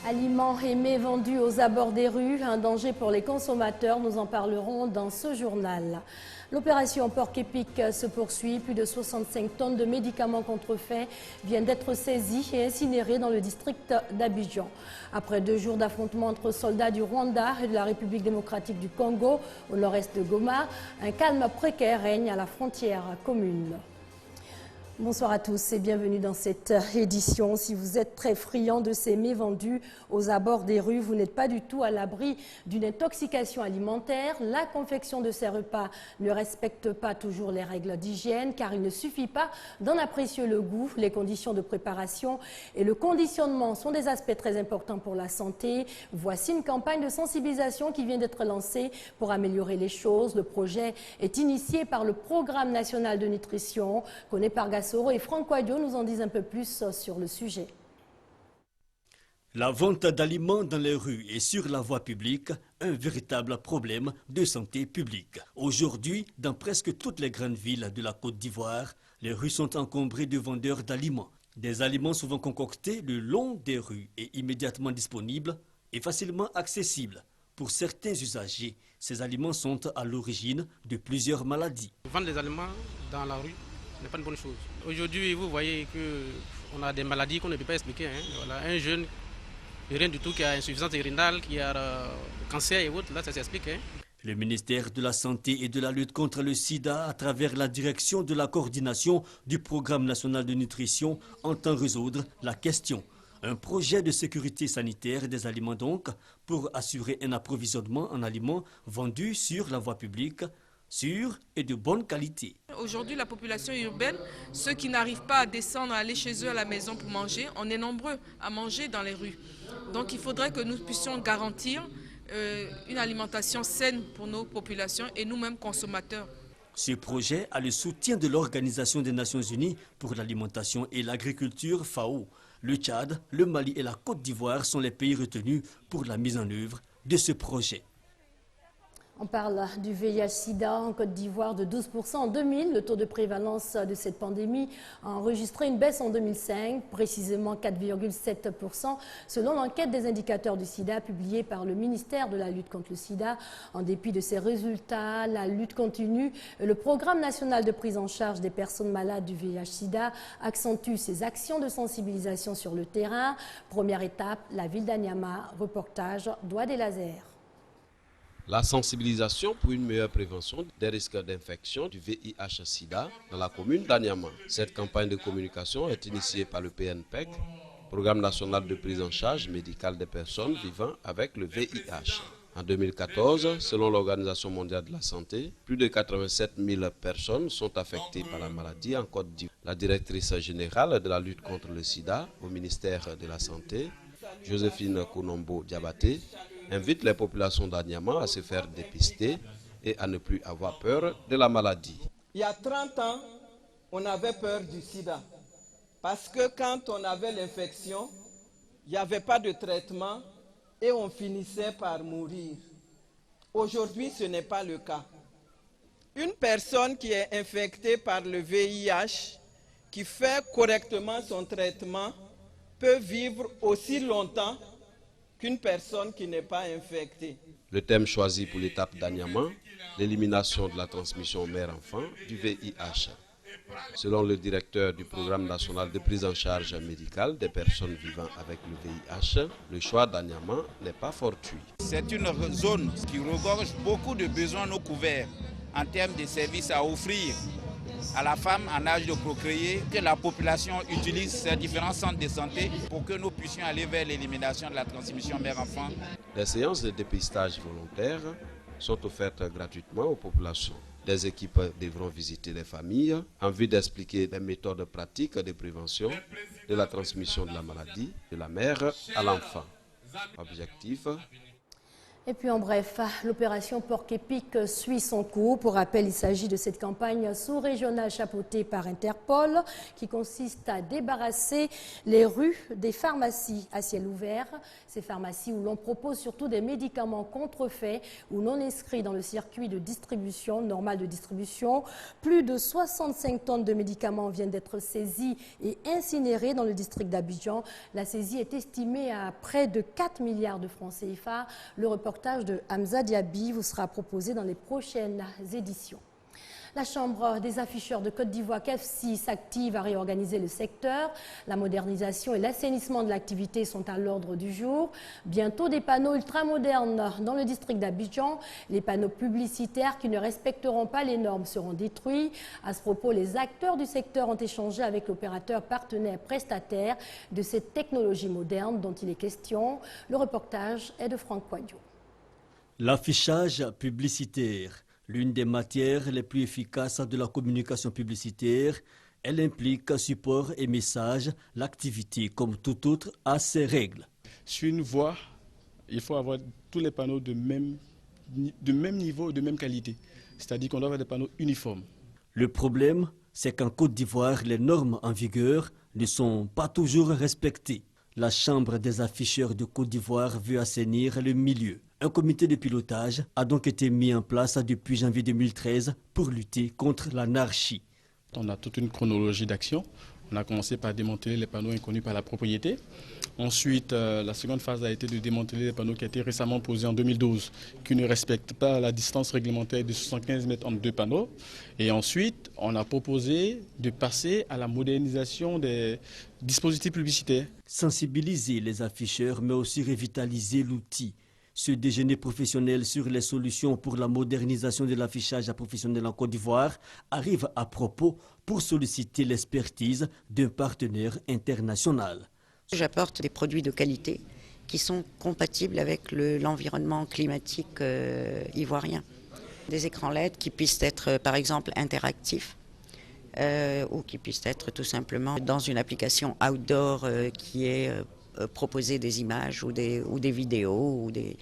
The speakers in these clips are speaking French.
Aliments et mets vendus aux abords des rues, un danger pour les consommateurs, nous en parlerons dans ce journal. L'opération Porc épic se poursuit. Plus de 65 tonnes de médicaments contrefaits viennent d'être saisies et incinérées dans le district d'Abidjan. Après 2 jours d'affrontements entre soldats du Rwanda et de la République démocratique du Congo, au nord-est de Goma, un calme précaire règne à la frontière commune. Bonsoir à tous et bienvenue dans cette édition. Si vous êtes très friand de ces mets vendus aux abords des rues, vous n'êtes pas du tout à l'abri d'une intoxication alimentaire. La confection de ces repas ne respecte pas toujours les règles d'hygiène car il ne suffit pas d'en apprécier le goût. Les conditions de préparation et le conditionnement sont des aspects très importants pour la santé. Voici une campagne de sensibilisation qui vient d'être lancée pour améliorer les choses. Le projet est initié par le Programme national de nutrition, connu par Gassoro et Franck Quadio nous en disent un peu plus sur le sujet. La vente d'aliments dans les rues et sur la voie publique, un véritable problème de santé publique. Aujourd'hui, dans presque toutes les grandes villes de la Côte d'Ivoire, les rues sont encombrées de vendeurs d'aliments. Des aliments souvent concoctés le long des rues et immédiatement disponibles et facilement accessibles. Pour certains usagers, ces aliments sont à l'origine de plusieurs maladies. Vendre des aliments dans la rue n'est pas une bonne chose. Aujourd'hui, vous voyez qu'on a des maladies qu'on ne peut pas expliquer. Voilà, un jeune, rien du tout, qui a insuffisance rénale, qui a cancer et autres, là ça s'explique. Le ministère de la Santé et de la lutte contre le sida, à travers la direction de la coordination du Programme national de nutrition, entend résoudre la question. Un projet de sécurité sanitaire des aliments donc, pour assurer un approvisionnement en aliments vendus sur la voie publique, sûre et de bonne qualité. Aujourd'hui, la population urbaine, ceux qui n'arrivent pas à descendre, à aller chez eux à la maison pour manger, on est nombreux à manger dans les rues. Donc il faudrait que nous puissions garantir une alimentation saine pour nos populations et nous-mêmes consommateurs. Ce projet a le soutien de l'Organisation des Nations Unies pour l'alimentation et l'agriculture FAO. Le Tchad, le Mali et la Côte d'Ivoire sont les pays retenus pour la mise en œuvre de ce projet. On parle du VIH-Sida en Côte d'Ivoire de 12% en 2000. Le taux de prévalence de cette pandémie a enregistré une baisse en 2005, précisément 4,7%, selon l'enquête des indicateurs du sida publiée par le ministère de la lutte contre le sida. En dépit de ces résultats, la lutte continue. Le Programme national de prise en charge des personnes malades du VIH-Sida accentue ses actions de sensibilisation sur le terrain. Première étape, la ville d'Anyama. Reportage Doigt des Lasers. La sensibilisation pour une meilleure prévention des risques d'infection du VIH-Sida dans la commune d'Anyama. Cette campagne de communication est initiée par le PNPEC, Programme national de prise en charge médicale des personnes vivant avec le VIH. En 2014, selon l'Organisation mondiale de la santé, plus de 87 000 personnes sont affectées par la maladie en Côte d'Ivoire. La directrice générale de la lutte contre le sida au ministère de la Santé, Joséphine Kounombo Diabaté, invite les populations d'Anyama à se faire dépister et à ne plus avoir peur de la maladie. Il y a 30 ans, on avait peur du sida. Parce que quand on avait l'infection, il n'y avait pas de traitement et on finissait par mourir. Aujourd'hui, ce n'est pas le cas. Une personne qui est infectée par le VIH, qui fait correctement son traitement, peut vivre aussi longtemps qu'une personne qui n'est pas infectée. Le thème choisi pour l'étape d'Anyama, l'élimination de la transmission mère-enfant du VIH. Selon le directeur du Programme national de prise en charge médicale des personnes vivant avec le VIH, le choix d'Anyama n'est pas fortuit. C'est une zone qui regorge beaucoup de besoins non couverts en termes de services à offrir à la femme en âge de procréer, que la population utilise ces différents centres de santé pour que nous puissions aller vers l'élimination de la transmission mère-enfant. Des séances de dépistage volontaires sont offertes gratuitement aux populations. Des équipes devront visiter les familles en vue d'expliquer les méthodes pratiques de prévention de la transmission de la maladie de la mère à l'enfant. Objectif: Et puis en bref, l'opération Porc épic suit son cours. Pour rappel, il s'agit de cette campagne sous-régionale chapeautée par Interpol qui consiste à débarrasser les rues des pharmacies à ciel ouvert. Ces pharmacies où l'on propose surtout des médicaments contrefaits ou non inscrits dans le circuit de distribution, normal de distribution. Plus de 65 tonnes de médicaments viennent d'être saisies et incinérées dans le district d'Abidjan. La saisie est estimée à près de 4 milliards de francs CFA. Le reportage de Hamza Diaby vous sera proposé dans les prochaines éditions. La Chambre des afficheurs de Côte d'Ivoire, CAFSI, s'active à réorganiser le secteur. La modernisation et l'assainissement de l'activité sont à l'ordre du jour. Bientôt des panneaux ultramodernes dans le district d'Abidjan. Les panneaux publicitaires qui ne respecteront pas les normes seront détruits. À ce propos, les acteurs du secteur ont échangé avec l'opérateur partenaire prestataire de cette technologie moderne dont il est question. Le reportage est de Franck Quadio. L'affichage publicitaire, l'une des matières les plus efficaces de la communication publicitaire, elle implique support et message. L'activité, comme tout autre, a ses règles. Sur une voie, il faut avoir tous les panneaux de même niveau, de même qualité. C'est-à-dire qu'on doit avoir des panneaux uniformes. Le problème, c'est qu'en Côte d'Ivoire, les normes en vigueur ne sont pas toujours respectées. La Chambre des afficheurs de Côte d'Ivoire veut assainir le milieu. Un comité de pilotage a donc été mis en place depuis janvier 2013 pour lutter contre l'anarchie. On a toute une chronologie d'action. On a commencé par démanteler les panneaux inconnus par la propriété. Ensuite, la seconde phase a été de démanteler les panneaux qui ont été récemment posés en 2012, qui ne respectent pas la distance réglementaire de 75 mètres entre deux panneaux. Et ensuite, on a proposé de passer à la modernisation des dispositifs publicitaires. Sensibiliser les afficheurs, mais aussi revitaliser l'outil. Ce déjeuner professionnel sur les solutions pour la modernisation de l'affichage professionnel en Côte d'Ivoire arrive à propos pour solliciter l'expertise d'un partenaire international. J'apporte des produits de qualité qui sont compatibles avec l'environnement climatique ivoirien. Des écrans LED qui puissent être par exemple interactifs ou qui puissent être tout simplement dans une application outdoor qui est proposer des images ou des vidéos ou des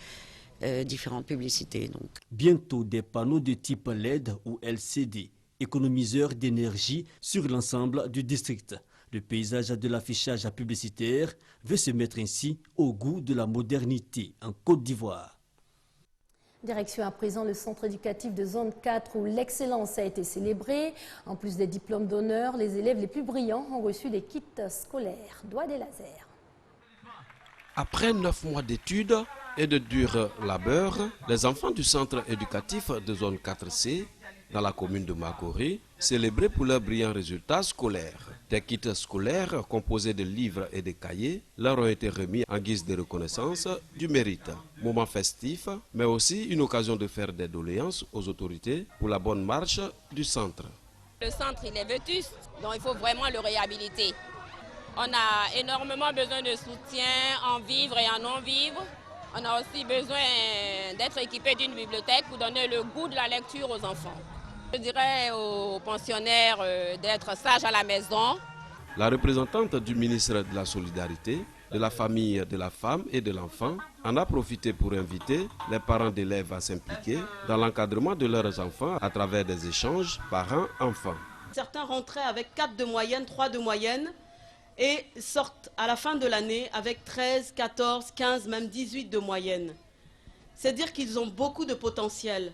différentes publicités. Donc. Bientôt des panneaux de type LED ou LCD, économiseurs d'énergie sur l'ensemble du district. Le paysage de l'affichage publicitaire veut se mettre ainsi au goût de la modernité en Côte d'Ivoire. Direction à présent le centre éducatif de zone 4 où l'excellence a été célébrée. En plus des diplômes d'honneur, les élèves les plus brillants ont reçu des kits scolaires. Doigts des lasers. Après 9 mois d'études et de dur labeur, les enfants du centre éducatif de zone 4C, dans la commune de Makori, célébraient pour leurs brillants résultats scolaires. Des kits scolaires composés de livres et de cahiers leur ont été remis en guise de reconnaissance du mérite. Moment festif, mais aussi une occasion de faire des doléances aux autorités pour la bonne marche du centre. Le centre, il est vétuste, donc il faut vraiment le réhabiliter. On a énormément besoin de soutien en vivre et en non-vivre. On a aussi besoin d'être équipé d'une bibliothèque pour donner le goût de la lecture aux enfants. Je dirais aux pensionnaires d'être sages à la maison. La représentante du ministre de la Solidarité, de la Famille, de la Femme et de l'Enfant en a profité pour inviter les parents d'élèves à s'impliquer dans l'encadrement de leurs enfants à travers des échanges parents-enfants. Certains rentraient avec 4 de moyenne, 3 de moyenne, et sortent à la fin de l'année avec 13, 14, 15, même 18 de moyenne. C'est dire qu'ils ont beaucoup de potentiel.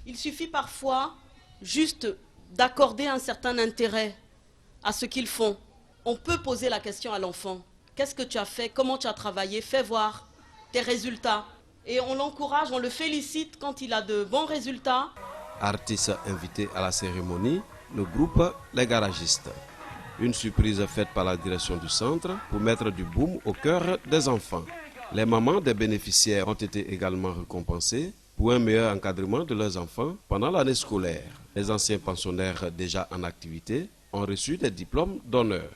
Il suffit parfois juste d'accorder un certain intérêt à ce qu'ils font. On peut poser la question à l'enfant. Qu'est-ce que tu as fait? Comment tu as travaillé? Fais voir tes résultats. Et on l'encourage, on le félicite quand il a de bons résultats. Artiste invité à la cérémonie, le groupe Les Garagistes. Une surprise faite par la direction du centre pour mettre du boom au cœur des enfants. Les mamans des bénéficiaires ont été également récompensées pour un meilleur encadrement de leurs enfants pendant l'année scolaire. Les anciens pensionnaires déjà en activité ont reçu des diplômes d'honneur.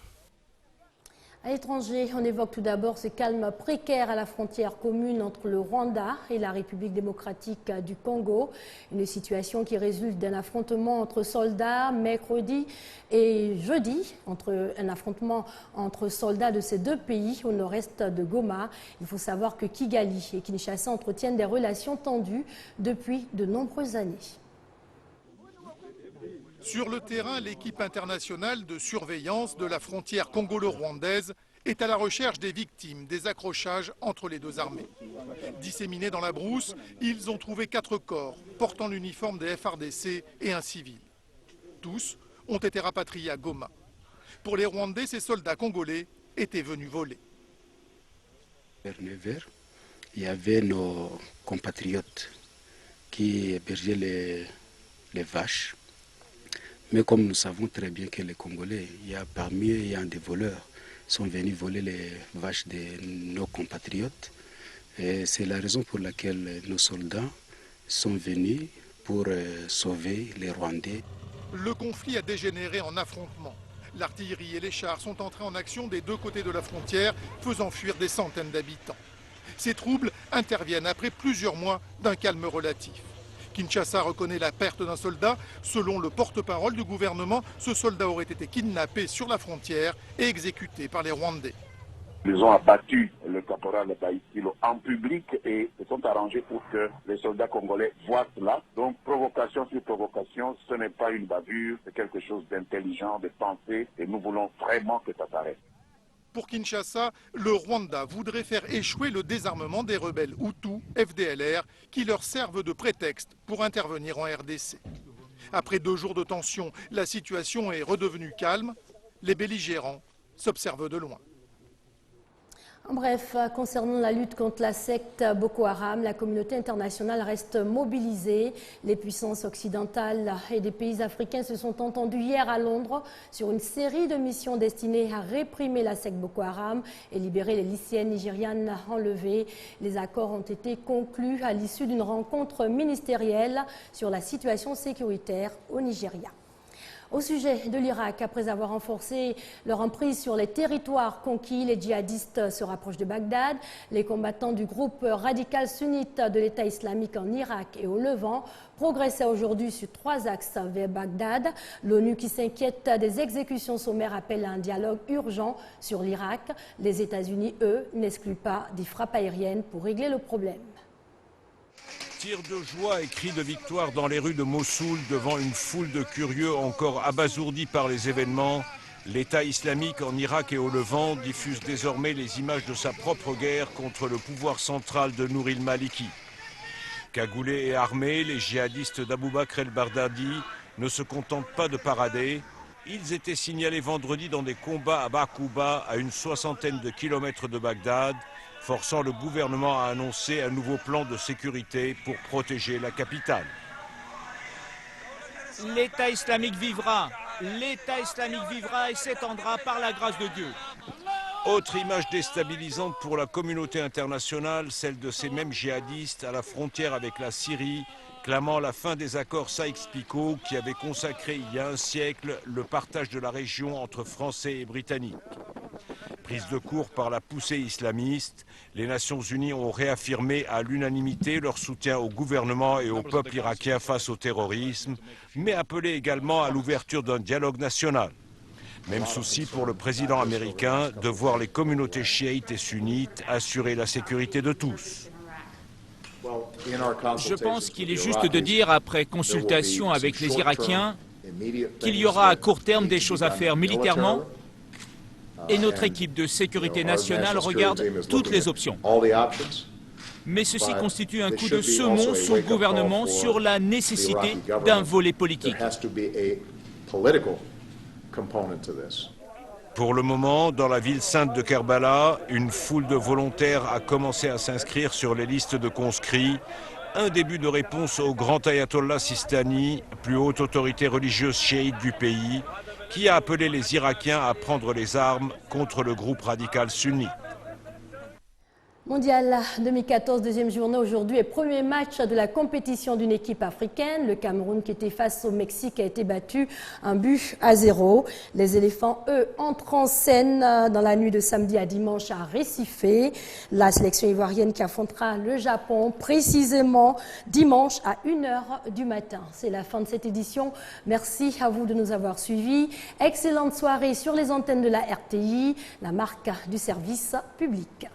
À l'étranger, on évoque tout d'abord ce calme précaire à la frontière commune entre le Rwanda et la République démocratique du Congo. Une situation qui résulte d'un affrontement entre soldats mercredi et jeudi, un affrontement entre soldats de ces deux pays au nord-est de Goma. Il faut savoir que Kigali et Kinshasa entretiennent des relations tendues depuis de nombreuses années. Sur le terrain, l'équipe internationale de surveillance de la frontière congolo-rwandaise est à la recherche des victimes des accrochages entre les deux armées. Disséminés dans la brousse, ils ont trouvé 4 corps portant l'uniforme des FARDC et un civil. Tous ont été rapatriés à Goma. Pour les Rwandais, ces soldats congolais étaient venus voler. Vers 9h, il y avait nos compatriotes qui hébergeaient les vaches. Mais comme nous savons très bien que les Congolais, parmi eux, il y a des voleurs, sont venus voler les vaches de nos compatriotes. Et c'est la raison pour laquelle nos soldats sont venus pour sauver les Rwandais. Le conflit a dégénéré en affrontement. L'artillerie et les chars sont entrés en action des deux côtés de la frontière, faisant fuir des centaines d'habitants. Ces troubles interviennent après plusieurs mois d'un calme relatif. Kinshasa reconnaît la perte d'un soldat. Selon le porte-parole du gouvernement, ce soldat aurait été kidnappé sur la frontière et exécuté par les Rwandais. Ils ont abattu le caporal Baïsilo en public et se sont arrangés pour que les soldats congolais voient cela. Donc provocation sur provocation, ce n'est pas une bavure, c'est quelque chose d'intelligent, de pensé et nous voulons vraiment que ça s'arrête. Pour Kinshasa, le Rwanda voudrait faire échouer le désarmement des rebelles Hutus, FDLR, qui leur servent de prétexte pour intervenir en RDC. Après 2 jours de tension, la situation est redevenue calme. Les belligérants s'observent de loin. En bref, concernant la lutte contre la secte Boko Haram, la communauté internationale reste mobilisée. Les puissances occidentales et des pays africains se sont entendus hier à Londres sur une série de missions destinées à réprimer la secte Boko Haram et libérer les lycéennes nigérianes enlevées. Les accords ont été conclus à l'issue d'une rencontre ministérielle sur la situation sécuritaire au Nigeria. Au sujet de l'Irak, après avoir renforcé leur emprise sur les territoires conquis, les djihadistes se rapprochent de Bagdad. Les combattants du groupe radical sunnite de l'État islamique en Irak et au Levant progressaient aujourd'hui sur 3 axes vers Bagdad. L'ONU, qui s'inquiète des exécutions sommaires, appelle à un dialogue urgent sur l'Irak. Les États-Unis, eux, n'excluent pas des frappes aériennes pour régler le problème. Tirs de joie et cris de victoire dans les rues de Mossoul devant une foule de curieux encore abasourdis par les événements. L'État islamique en Irak et au Levant diffuse désormais les images de sa propre guerre contre le pouvoir central de Nour el-Maliki. Cagoulés et armés, les djihadistes d'Abou Bakr el-Baghdadi ne se contentent pas de parader. Ils étaient signalés vendredi dans des combats à Bakouba, à une 60aine de kilomètres de Bagdad, forçant le gouvernement à annoncer un nouveau plan de sécurité pour protéger la capitale. L'État islamique vivra et s'étendra par la grâce de Dieu. Autre image déstabilisante pour la communauté internationale, celle de ces mêmes djihadistes à la frontière avec la Syrie, clamant la fin des accords Sykes-Picot qui avaient consacré il y a un siècle le partage de la région entre Français et Britanniques. Prise de court par la poussée islamiste, les Nations Unies ont réaffirmé à l'unanimité leur soutien au gouvernement et au peuple irakien face au terrorisme, mais appelé également à l'ouverture d'un dialogue national. Même souci pour le président américain de voir les communautés chiites et sunnites assurer la sécurité de tous. Je pense qu'il est juste de dire, après consultation avec les Irakiens, qu'il y aura à court terme des choses à faire militairement et notre équipe de sécurité nationale regarde toutes les options. Mais ceci constitue un coup de semonce au gouvernement sur la nécessité d'un volet politique. Pour le moment, dans la ville sainte de Kerbala, une foule de volontaires a commencé à s'inscrire sur les listes de conscrits. Un début de réponse au grand ayatollah Sistani, plus haute autorité religieuse chiite du pays, qui a appelé les Irakiens à prendre les armes contre le groupe radical sunnite. Mondial 2014, deuxième journée aujourd'hui et premier match de la compétition d'une équipe africaine. Le Cameroun qui était face au Mexique a été battu 1-0. Les éléphants, eux, entrent en scène dans la nuit de samedi à dimanche à Recife. La sélection ivoirienne qui affrontera le Japon précisément dimanche à 1h du matin. C'est la fin de cette édition. Merci à vous de nous avoir suivis. Excellente soirée sur les antennes de la RTI, la marque du service public.